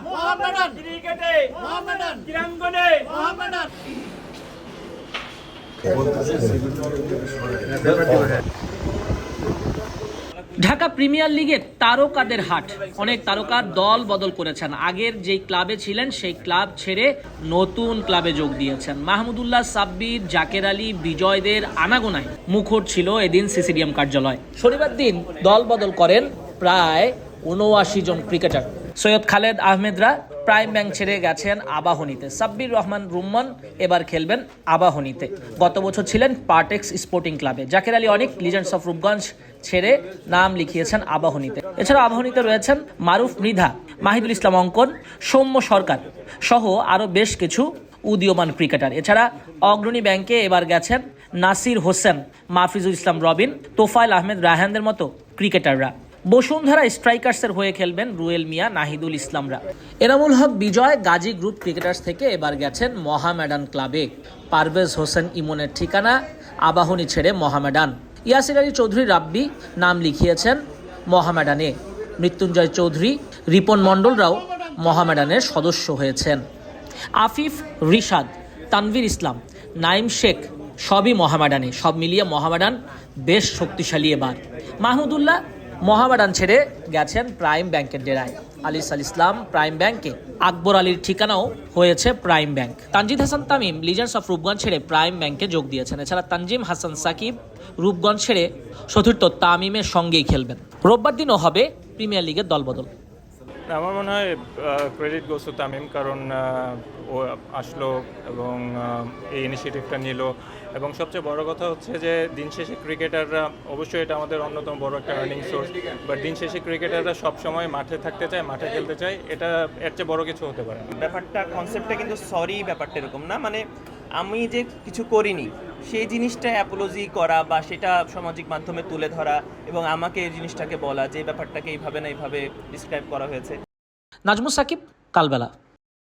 মোহামেডান ক্রিকেটে মোহামেডান ক্রীড়াঙ্গনে মোহামেডান। ঢাকা প্রিমিয়ার লিগের তারকাদের হাট। অনেক তারকার দল বদল করেছেন, আগের যেই ক্লাবে ছিলেন সেই ক্লাব ছেড়ে নতুন ক্লাবে যোগ দিয়েছেন। মাহমুদুল্লাহ, সাব্বির, জাকের আলী, বিজয়দের আনাগোনায় মুখর ছিল এদিন সিসিডিএম কার্যালয়। শনিবার দিন দল বদল করেন প্রায় ৭৯ জন ক্রিকেটার। সৈয়দ খালেদ আহমেদরা প্রাইম ব্যাংক ছেড়ে গেছেন আবাহনীতে। সাব্বির রহমান রুম্মান এবার খেলবেন আবাহনীতে। গত বছর ছিলেন পার্টেক্স স্পোর্টিং ক্লাবে। জাকের আলী অনেক লিজেন্ডস অফ রূপগঞ্জ ছেড়ে নাম লিখিয়েছেন আবাহনীতে। এছাড়া আবাহনীতে রয়েছেন মারুফ মৃধা, মাহিদুল ইসলাম অঙ্কন, সৌম্য সরকার সহ আরও বেশ কিছু উদীয়মান ক্রিকেটার। এছাড়া অগ্রণী ব্যাংকে এবার গেছেন নাসির হোসেন, মাহফিজুল ইসলাম রবিন, তোফায়েল আহমেদ রায়হানদের মতো ক্রিকেটাররা। বসুন্ধরা স্ট্রাইকার্সের হয়ে খেলবেন রুয়েল মিয়া, নাহিদুল ইসলামরা। এনামুল হক বিজয় গাজী গ্রুপ ক্রিকেটার্স থেকে এবার গেছেন মোহামেডান ক্লাবে। পারভেজ হোসেন ইমনের ঠিকানা আবাহনী ছেড়ে মোহামেডান। ইয়াসির আলী চৌধুরী রাব্বি নাম লিখিয়েছেন মোহামেডানে। মৃত্যুঞ্জয় চৌধুরী, রিপন মণ্ডলরাও মোহামেডানের সদস্য হয়েছেন। আফিফ, রিশাদ, তানভীর ইসলাম, নাইম শেখ সবই মোহামেডানে। সব মিলিয়ে মোহামেডান বেশ শক্তিশালী এবার। মাহমুদুল্লাহ মোহামেডান ছেড়ে গেছেন প্রাইম ব্যাংকের ডেরায়। আলিস আল ইসলাম প্রাইম ব্যাংকে। আকবর আলীর ঠিকানাও হয়েছে prime bank. Tanzid Hasan Tamim legends of Rupganj ছেড়ে প্রাইম ব্যাংকে যোগ দিয়েছেন। এছাড়া তানজিম হাসান সাকিব রূপগঞ্জ ছেড়ে চতুর্থ তামিমের সঙ্গেই খেলবেন। রোববার দিনও হবে প্রিমিয়ার লিগের দলবদল। আমার মনে হয় ক্রেডিট গোস টু তামিম, কারণ ও আসলো এবং এই ইনিশিয়েটিভটা নিল। এবং সবচেয়ে বড় কথা হচ্ছে যে দিন শেষে ক্রিকেটাররা, অবশ্যই এটা আমাদের অন্যতম বড় একটা আর্নিং সোর্স, বাট দিন শেষে ক্রিকেটাররা সবসময় মাঠে থাকতে চায়, মাঠে খেলতে চায়। এটা এর চেয়ে বড় কিছু হতে পারে না। ব্যাপারটা কনসেপ্টটা কিন্তু সরি ব্যাপারটা এরকম না, মানে আমি যে কিছু করিনি সেই জিনিসটা অ্যাপোলজি করা বা সেটা সামাজিক মাধ্যমে তুলে ধরা এবং আমাকে এই জিনিসটাকে বলা যে ব্যাপারটাকে এইভাবে না এইভাবে ডিসক্রাইব করা হয়েছে। নাজমুস সাকিব, কালবেলা।